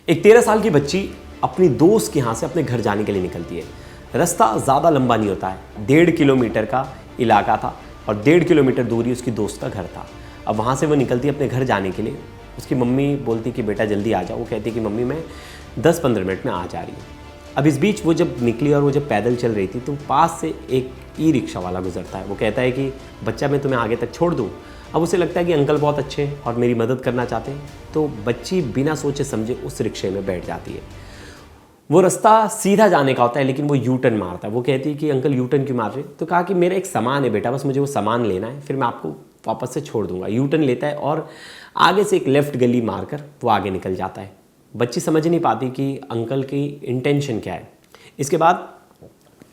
एक 13 साल की बच्ची अपनी दोस्त के यहाँ से अपने घर जाने के लिए निकलती है। रास्ता ज़्यादा लंबा नहीं होता है, 1.5 किलोमीटर का इलाका था और 1.5 किलोमीटर दूरी उसकी दोस्त का घर था। अब वहाँ से वो निकलती है अपने घर जाने के लिए। उसकी मम्मी बोलती कि बेटा जल्दी आ जाओ। वो कहती कि मम्मी मैं 10-15 मिनट में आ जा रही हूँ। अब इस बीच वो जब निकली और वो जब पैदल चल रही थी तो पास से एक ई रिक्शा वाला गुजरता है। वो कहता है कि बच्चा मैं तुम्हें आगे तक छोड़ दूँ। अब उसे लगता है कि अंकल बहुत अच्छे हैं और मेरी मदद करना चाहते हैं, तो बच्ची बिना सोचे समझे उस रिक्शे में बैठ जाती है। वो रास्ता सीधा जाने का होता है लेकिन वो यू टर्न मारता है। वो कहती है कि अंकल यू टर्न क्यों मार रहे? तो कहा कि मेरा एक सामान है बेटा, बस मुझे वो सामान लेना है, फिर मैं आपको वापस से छोड़ दूंगा। यू टर्न लेता है और आगे से एक लेफ्ट गली मारकर वो आगे निकल जाता है। बच्ची समझ नहीं पाती कि अंकल की इंटेंशन क्या है। इसके बाद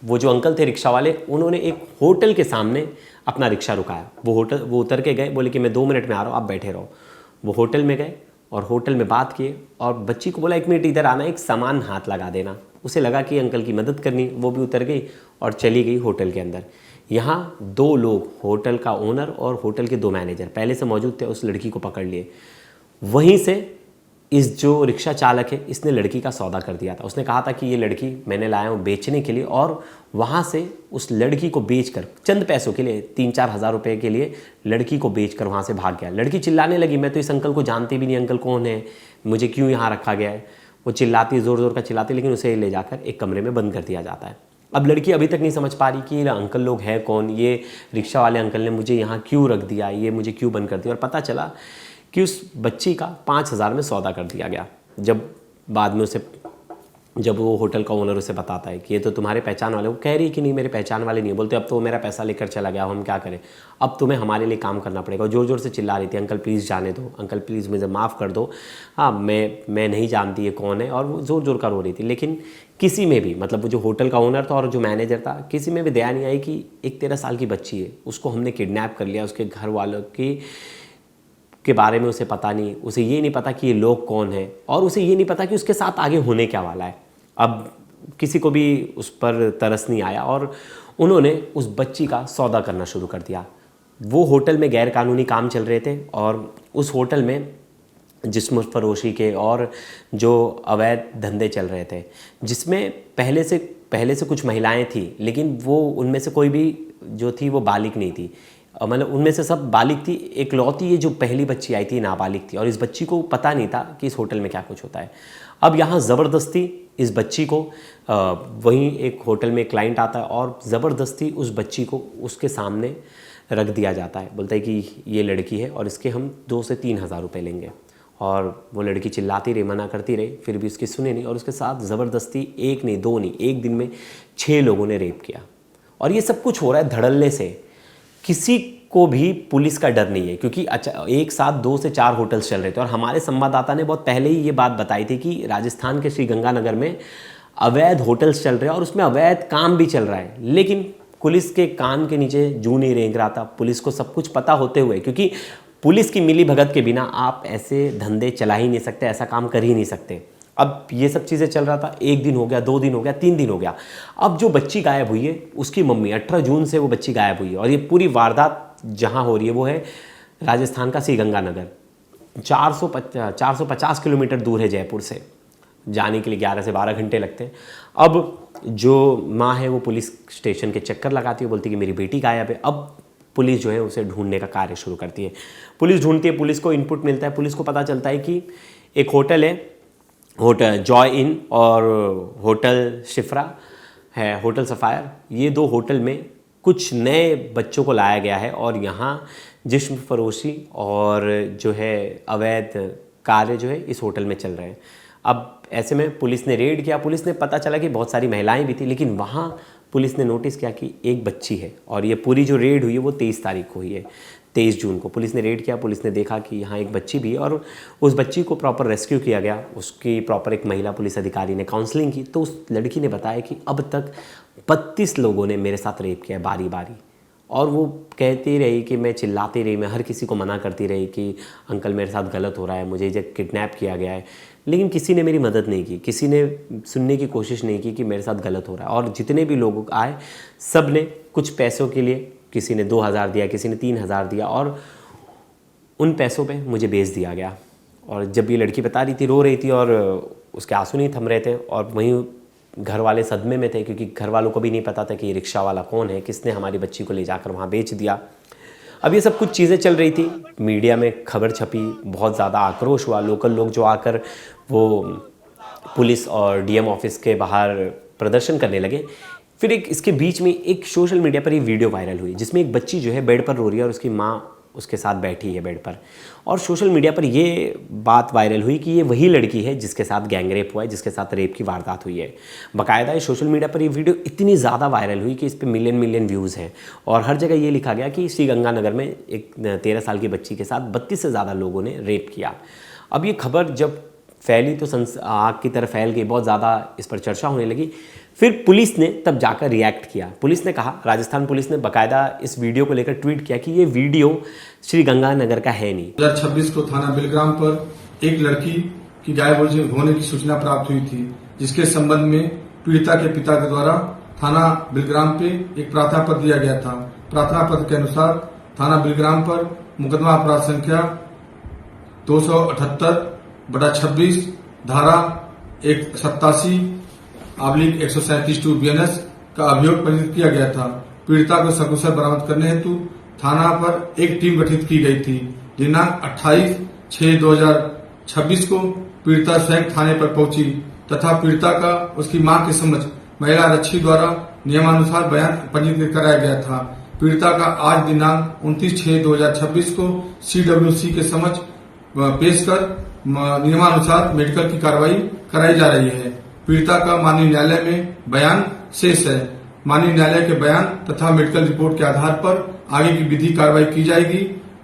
वो जो अंकल थे रिक्शा वाले, उन्होंने एक होटल के सामने अपना रिक्शा रुकाया। वो उतर के गए, बोले कि मैं 2 मिनट में आ रहा हूँ, आप बैठे रहो। वो होटल में गए और होटल में बात किए और बच्ची को बोला 1 मिनट इधर आना, एक सामान हाथ लगा देना। उसे लगा कि अंकल की मदद करनी, वो भी उतर गई और चली गई होटल के अंदर। यहाँ 2 लोग, होटल का ओनर और होटल के 2 मैनेजर पहले से मौजूद थे, उस लड़की को पकड़ लिए। वहीं से इस जो रिक्शा चालक है, इसने लड़की का सौदा कर दिया था। उसने कहा था कि ये लड़की मैंने लाया हूँ बेचने के लिए, और वहाँ से उस लड़की को बेचकर चंद पैसों के लिए 3-4 हज़ार रुपये के लिए लड़की को बेचकर वहाँ से भाग गया। लड़की चिल्लाने लगी, मैं तो इस अंकल को जानती भी नहीं, अंकल कौन है, मुझे क्यों यहाँ रखा गया है। वो चिल्लाती, ज़ोर ज़ोर का चिल्लाती, लेकिन उसे ले जाकर एक कमरे में बंद कर दिया जाता है। अब लड़की अभी तक नहीं समझ पा रही कि ये अंकल लोग हैं कौन, ये रिक्शा वाले अंकल ने मुझे यहाँ क्यों रख दिया, ये मुझे क्यों बंद कर दिया। और पता चला कि उस बच्ची का 5,000 में सौदा कर दिया गया। जब बाद में जब वो होटल का ओनर उसे बताता है कि ये तो तुम्हारे पहचान वाले, वो कह रही कि नहीं मेरे पहचान वाले नहीं। बोलते अब तो मेरा पैसा लेकर चला गया, हम क्या करें, अब तुम्हें हमारे लिए काम करना पड़ेगा। ज़ोर ज़ोर से चिल्ला रही थी, अंकल प्लीज़ जाने दो, अंकल प्लीज़ मुझे माफ़ कर दो, हाँ मैं नहीं जानती ये कौन है। और वो ज़ोर ज़ोर का रो रही थी। लेकिन किसी में भी, मतलब वो जो होटल का ओनर था और जो मैनेजर था, किसी में भी दया नहीं आई कि एक 13 साल की बच्ची है, उसको हमने किडनैप कर लिया, उसके घर वालों के बारे में उसे पता नहीं, उसे ये नहीं पता कि ये लोग कौन है, और उसे ये नहीं पता कि उसके साथ आगे होने क्या वाला है। अब किसी को भी उस पर तरस नहीं आया और उन्होंने उस बच्ची का सौदा करना शुरू कर दिया। वो होटल में गैर कानूनी काम चल रहे थे और उस होटल में जिस्म फरोशी के और जो अवैध धंधे चल रहे थे, जिसमें पहले से कुछ महिलाएं थी, लेकिन वो उनमें से कोई भी जो थी वो बालिग नहीं थी। मतलब उनमें से सब बालिग थी, एकलौती ये जो पहली बच्ची आई थी नाबालिग थी, और इस बच्ची को पता नहीं था कि इस होटल में क्या कुछ होता है। अब यहाँ ज़बरदस्ती इस बच्ची को वहीं एक होटल में क्लाइंट आता है और ज़बरदस्ती उस बच्ची को उसके सामने रख दिया जाता है। बोलता है कि ये लड़की है और इसके हम 2 से 3 हज़ार रुपये लेंगे। और वो लड़की चिल्लाती रही, मना करती रही, फिर भी उसकी सुने नहीं, और उसके साथ ज़बरदस्ती 1 नहीं 2 नहीं, एक दिन में 6 लोगों ने रेप किया। और ये सब कुछ हो रहा है धड़ल्ले से, किसी को भी पुलिस का डर नहीं है, क्योंकि एक साथ 2 से 4 होटल्स चल रहे थे। और हमारे संवाददाता ने बहुत पहले ही ये बात बताई थी कि राजस्थान के श्रीगंगानगर में अवैध होटल्स चल रहे हैं और उसमें अवैध काम भी चल रहा है, लेकिन पुलिस के कान के नीचे जूं नहीं रेंग रहा था। पुलिस को सब कुछ पता होते हुए, क्योंकि पुलिस की मिली भगत के बिना आप ऐसे धंधे चला ही नहीं सकते, ऐसा काम कर ही नहीं सकते। अब ये सब चीज़ें चल रहा था, 1 दिन हो गया, 2 दिन हो गया, 3 दिन हो गया। अब जो बच्ची गायब हुई है, उसकी मम्मी 18 जून से वो बच्ची गायब हुई है, और ये पूरी वारदात जहाँ हो रही है वो है राजस्थान का श्रीगंगानगर। 450 किलोमीटर दूर है जयपुर से। जाने के लिए 11 से 12 घंटे लगते हैं। अब जो माँ है वो पुलिस स्टेशन के चक्कर लगाती है, बोलती है कि मेरी बेटी गायब है। अब पुलिस जो है उसे ढूंढने का कार्य शुरू करती है। पुलिस ढूंढती है, पुलिस को इनपुट मिलता है, पुलिस को पता चलता है कि एक होटल है, होटल जॉय इन और होटल शिफ्रा है, होटल सफ़ायर, ये 2 होटल में कुछ नए बच्चों को लाया गया है और यहाँ जिस्म फरोशी और जो है अवैध कार्य जो है इस होटल में चल रहे हैं। अब ऐसे में पुलिस ने रेड किया। पुलिस ने पता चला कि बहुत सारी महिलाएं भी थी, लेकिन वहाँ पुलिस ने नोटिस किया कि एक बच्ची है, और ये पूरी जो रेड हुई है वो 23 तारीख को हुई है। 23 जून को पुलिस ने रेड किया। पुलिस ने देखा कि यहाँ एक बच्ची भी है और उस बच्ची को प्रॉपर रेस्क्यू किया गया। उसकी प्रॉपर एक महिला पुलिस अधिकारी ने काउंसलिंग की, तो उस लड़की ने बताया कि अब तक 32 लोगों ने मेरे साथ रेप किया बारी बारी। और वो कहती रही कि मैं चिल्लाती रही, मैं हर किसी को मना करती रही कि अंकल मेरे साथ गलत हो रहा है, मुझे जब किडनैप किया गया है, लेकिन किसी ने मेरी मदद नहीं की, किसी ने सुनने की कोशिश नहीं की कि मेरे साथ गलत हो रहा है। और जितने भी लोग आए सब ने कुछ पैसों के लिए, किसी ने 2,000 दिया, किसी ने 3,000 दिया, और उन पैसों पे मुझे बेच दिया गया। और जब ये लड़की बता रही थी, रो रही थी, और उसके आंसू नहीं थम रहे थे और वहीं घर वाले सदमे में थे, क्योंकि घर वालों को भी नहीं पता था कि ये रिक्शा वाला कौन है, किसने हमारी बच्ची को ले जाकर वहाँ बेच दिया। अब ये सब कुछ चीज़ें चल रही थी, मीडिया में खबर छपी, बहुत ज़्यादा आक्रोश हुआ, लोकल लोग जो आकर वो पुलिस और डीएम ऑफिस के बाहर प्रदर्शन करने लगे। फिर इसके बीच में एक सोशल मीडिया पर ये वीडियो वायरल हुई जिसमें एक बच्ची जो है बेड पर रो रही है और उसकी माँ उसके साथ बैठी है बेड पर, और सोशल मीडिया पर ये बात वायरल हुई कि ये वही लड़की है जिसके साथ गैंग रेप हुआ है, जिसके साथ रेप की वारदात हुई है। बाकायदा ये सोशल मीडिया पर ये वीडियो इतनी ज़्यादा वायरल हुई कि इस पर मिलियन व्यूज़ हैं, और हर जगह ये लिखा गया कि श्रीगंगानगर में एक 13 साल की बच्ची के साथ 32 से ज़्यादा लोगों ने रेप किया। अब ये खबर जब फैली तो आग की तरह फैल गई, बहुत ज़्यादा इस पर चर्चा होने लगी। फिर पुलिस ने तब जाकर रिएक्ट किया। पुलिस ने कहा, राजस्थान पुलिस ने बाकायदा इस वीडियो को लेकर ट्वीट किया कि ये वीडियो श्रीगंगानगर का है नहीं। 2026 को थाना बिलग्राम पर एक लड़की की गायब होने की सूचना प्राप्त हुई थी, जिसके संबंध में पीड़िता के पिता के द्वारा थाना बिलग्राम पे एक प्रार्थना पत्र दिया गया था। प्रार्थना पत्र के अनुसार थाना बिलग्राम पर मुकदमा अपराध संख्या 278/26 धारा 187/137 BNS का अभियोग पंजीकृत किया गया था। पीड़िता को सकुशल बरामद करने हेतु थाना पर एक टीम गठित की गई थी। दिनांक 28/6/2026 को पीड़िता स्वयं थाने पर पहुंची तथा पीड़िता का उसकी मां के समक्ष महिला आरक्षी द्वारा नियमानुसार बयान पंजीकृत कराया गया था। पीड़िता का आज दिनांक 29/6/2026 को CWC के समक्ष पेश कर नियमानुसार मेडिकल की कार्रवाई कराई जा रही है। पीड़िता का माननीय न्यायालय में बयान शेष है। माननीय न्यायालय के बयान तथा मेडिकल रिपोर्ट के आधार पर आगे की विधि कार्रवाई की जाएगी।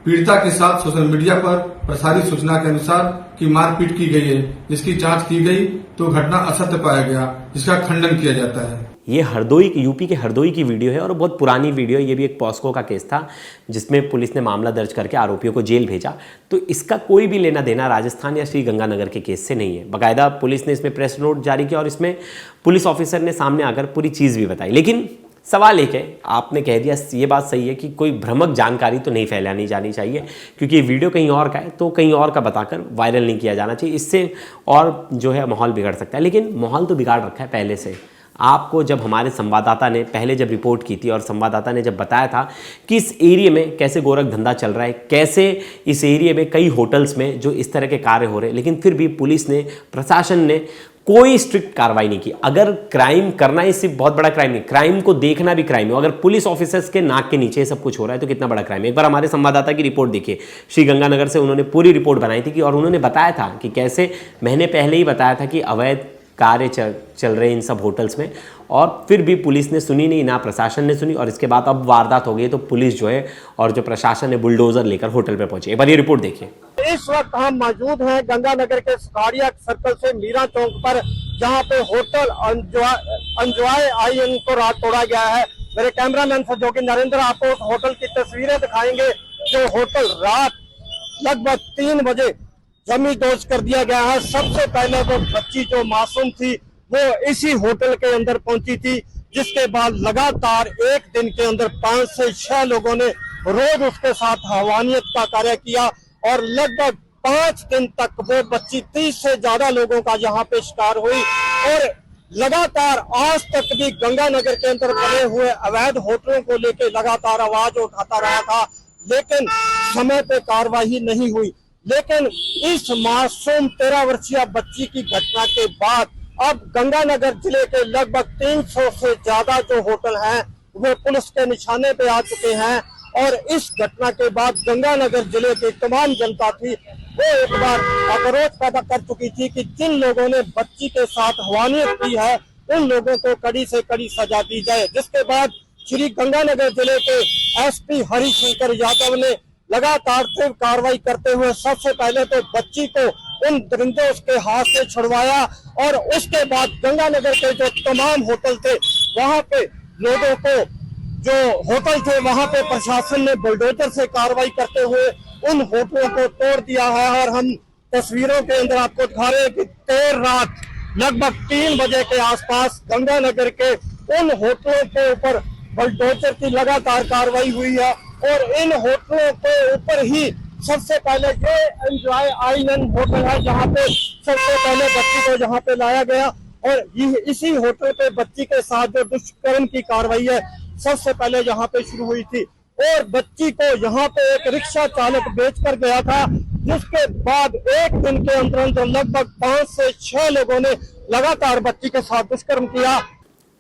पीड़िता के साथ सोशल मीडिया पर प्रसारित सूचना के अनुसार कि मारपीट की गई है, जिसकी जांच की गई तो घटना असत्य पाया गया, जिसका खंडन किया जाता है। ये हरदोई, यूपी के हरदोई की वीडियो है और बहुत पुरानी वीडियो है। ये भी एक पॉस्को का केस था जिसमें पुलिस ने मामला दर्ज करके आरोपियों को जेल भेजा। तो इसका कोई भी लेना देना राजस्थान या श्रीगंगानगर के केस से नहीं है। बाकायदा पुलिस ने इसमें प्रेस नोट जारी किया और इसमें पुलिस ऑफिसर ने सामने आकर पूरी चीज़ भी बताई। लेकिन सवाल एक है, आपने कह दिया, ये बात सही है कि कोई भ्रामक जानकारी तो नहीं फैलानी जानी चाहिए, क्योंकि ये वीडियो कहीं और का है तो कहीं और का बताकर वायरल नहीं किया जाना चाहिए। इससे और जो है माहौल बिगड़ सकता है। लेकिन माहौल तो बिगाड़ रखा है पहले से। आपको जब हमारे संवाददाता ने पहले जब रिपोर्ट की थी और संवाददाता ने जब बताया था कि इस एरिया में कैसे गोरख धंधा चल रहा है, कैसे इस एरिया में कई होटल्स में जो इस तरह के कार्य हो रहे हैं, लेकिन फिर भी पुलिस ने, प्रशासन ने कोई स्ट्रिक्ट कार्रवाई नहीं की। अगर क्राइम करना ही सिर्फ बहुत बड़ा क्राइम नहीं, क्राइम को देखना भी क्राइम है। अगर पुलिस ऑफिसर्स के नाक के नीचे सब कुछ हो रहा है तो कितना बड़ा क्राइम है। एक बार हमारे संवाददाता की रिपोर्ट देखिए, श्रीगंगानगर से उन्होंने पूरी रिपोर्ट बनाई थी कि, और उन्होंने बताया था कि कैसे, महीने पहले ही बताया था कि अवैध कार्य चल रहे इन सब होटल्स में, और फिर भी पुलिस ने सुनी नहीं, ना प्रशासन ने सुनी। और इसके बाद अब वारदात हो गई तो पुलिस जो है और जो प्रशासन है बुलडोजर लेकर होटल पे पहुंचे। एक बार ये रिपोर्ट देखिए। इस वक्त हम मौजूद हैं गंगानगर के सुखाड़िया सर्कल से मीरा चौक पर, जहां पे होटल एंजॉय आईएन को रात तोड़ा गया है। मेरे कैमरामैन सहयोगी नरेंद्र आपको उस होटल की तस्वीरें दिखाएंगे, जो होटल रात लगभग 3 बजे जमी दोज कर दिया गया है। सबसे पहले वो बच्ची जो मासूम थी वो इसी होटल के अंदर पहुंची थी, जिसके बाद लगातार एक दिन के अंदर 5 से 6 लोगों ने रोज उसके साथ हवानियत का कार्य किया, और लगभग 5 दिन तक वो बच्ची 30 से ज्यादा लोगों का यहाँ पे शिकार हुई। और लगातार आज तक भी गंगानगर के अंदर बने हुए अवैध होटलों को लेकर लगातार आवाज उठाता रहा था, लेकिन समय पे कार्रवाई नहीं हुई। लेकिन इस मासूम 13 वर्षीय बच्ची की घटना के बाद अब गंगानगर जिले के लगभग 300 से ज्यादा जो होटल हैं वो पुलिस के निशाने पे आ चुके हैं। और इस घटना के बाद गंगानगर जिले की तमाम जनता थी वो एक बार आक्रोश पैदा कर चुकी थी कि जिन लोगों ने बच्ची के साथ हवानियत की है उन लोगों को कड़ी से कड़ी सजा दी जाए। जिसके बाद श्री गंगानगर जिले के SP हरिशंकर यादव ने लगातार तीव्र कार्रवाई करते हुए सबसे पहले तो बच्ची को उन दरिंदों के हाथ से छुड़वाया, और उसके बाद गंगानगर के जो तमाम होटल थे वहां पे लोगों को, जो होटल थे वहां पे प्रशासन ने बुलडोजर से कार्रवाई करते हुए उन होटलों को तोड़ दिया है। और हम तस्वीरों के अंदर आपको दिखा रहे हैं कि देर रात लगभग 3 बजे के आसपास गंगानगर के उन होटलों के ऊपर बुलडोजर की लगातार कार्रवाई हुई है, और इन होटलों के ऊपर ही सबसे पहले ये एंजॉय आईलैंड होटल है जहाँ पे सबसे पहले बच्ची को यहाँ पे लाया गया और इसी होटल पे बच्ची के साथ जो दुष्कर्म की कार्रवाई है सबसे पहले यहाँ पे शुरू हुई थी और बच्ची को यहाँ पे एक रिक्शा चालक बेच कर गया था, जिसके बाद एक दिन के अंदर लगभग 5 से 6 लोगों ने लगातार बच्ची के साथ दुष्कर्म किया।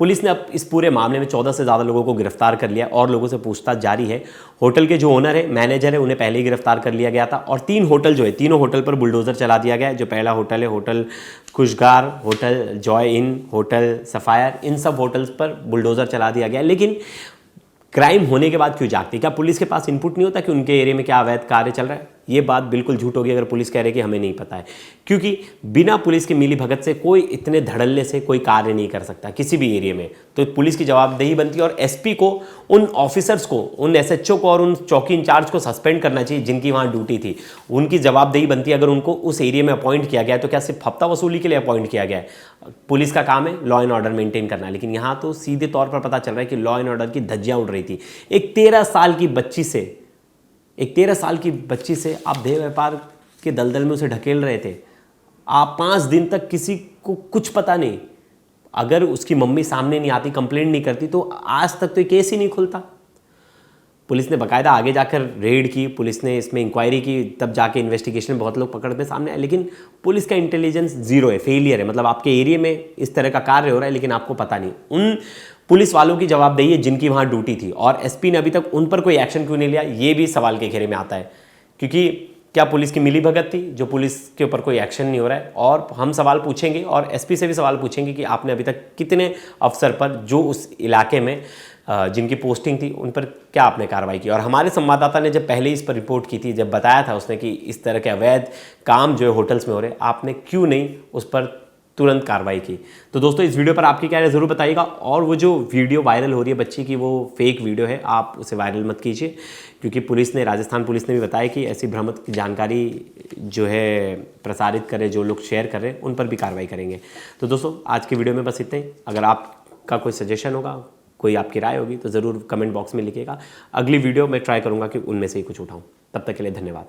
पुलिस ने अब इस पूरे मामले में 14 से ज़्यादा लोगों को गिरफ्तार कर लिया और लोगों से पूछताछ जारी है। होटल के जो ओनर है, मैनेजर है, उन्हें पहले ही गिरफ्तार कर लिया गया था और 3 होटल जो है, तीनों होटल पर बुलडोजर चला दिया गया है। जो पहला होटल है hotel Khushgar, hotel Joy Inn, hotel Sapphire, इन सब होटल्स पर बुलडोजर चला दिया गया। लेकिन क्राइम होने के बाद क्यों जागती? क्या पुलिस के पास इनपुट नहीं होता कि उनके एरिया में क्या अवैध कार्य चल रहा है? ये बात बिल्कुल झूठ होगी अगर पुलिस कह रही है कि हमें नहीं पता है, क्योंकि बिना पुलिस की मिली भगत से कोई इतने धड़ल्ले से कोई कार्य नहीं कर सकता किसी भी एरिया में। तो पुलिस की जवाबदेही बनती है और एसपी को उन ऑफिसर्स को, उन एसएचओ को और उन चौकी इंचार्ज को सस्पेंड करना चाहिए जिनकी वहाँ ड्यूटी थी। उनकी जवाबदेही बनती है। अगर उनको उस एरिया में अपॉइंट किया गया है तो क्या सिर्फ हफ्ता वसूली के लिए अपॉइंट किया गया है? पुलिस का काम है लॉ एंड ऑर्डर मेंटेन करना, लेकिन यहाँ तो सीधे तौर पर पता चल रहा है कि लॉ एंड ऑर्डर की धज्जियाँ उड़ रही थी। एक 13 साल की बच्ची से आप देह व्यापार के दलदल में उसे ढकेल रहे थे। आप 5 दिन तक किसी को कुछ पता नहीं, अगर उसकी मम्मी सामने नहीं आती, कंप्लेंट नहीं करती तो आज तक तो ये केस ही नहीं खुलता। पुलिस ने बाकायदा आगे जाकर रेड की, पुलिस ने इसमें इंक्वायरी की, तब जाके इन्वेस्टिगेशन में बहुत लोग पकड़ में सामने आए, लेकिन पुलिस का इंटेलिजेंस जीरो है, फेलियर है। मतलब आपके एरिया में इस तरह का कार्य हो रहा है लेकिन आपको पता नहीं। उन पुलिस वालों की जवाबदेही है जिनकी वहाँ ड्यूटी थी, और एसपी ने अभी तक उन पर कोई एक्शन क्यों नहीं लिया, ये भी सवाल के घेरे में आता है। क्योंकि क्या पुलिस की मिलीभगत थी जो पुलिस के ऊपर कोई एक्शन नहीं हो रहा है? और हम सवाल पूछेंगे और एसपी से भी सवाल पूछेंगे कि आपने अभी तक कितने अफसर पर जो उस इलाके में जिनकी पोस्टिंग थी उन पर क्या आपने कार्रवाई की। और हमारे संवाददाता ने जब पहले इस पर रिपोर्ट की थी, जब बताया था उसने कि इस तरह के अवैध काम जो है होटल्स में हो रहे, आपने क्यों नहीं उस पर तुरंत कार्रवाई की? तो दोस्तों इस वीडियो पर आपकी क्या राय ज़रूर बताइएगा। और वो जो वीडियो वायरल हो रही है बच्ची की, वो फेक वीडियो है, आप उसे वायरल मत कीजिए, क्योंकि पुलिस ने, राजस्थान पुलिस ने भी बताया कि ऐसी भ्रामक जानकारी जो है प्रसारित करे, जो लोग शेयर कर रहे हैं उन पर भी कार्रवाई करेंगे। तो दोस्तों आज की वीडियो में बस इतना ही। अगर आपका कोई सजेशन होगा, कोई आपकी राय होगी तो ज़रूर कमेंट बॉक्स में लिखिएगा। अगली वीडियो में ट्राई करूँगा कि उनमें से ही कुछ उठाऊँ। तब तक के लिए धन्यवाद।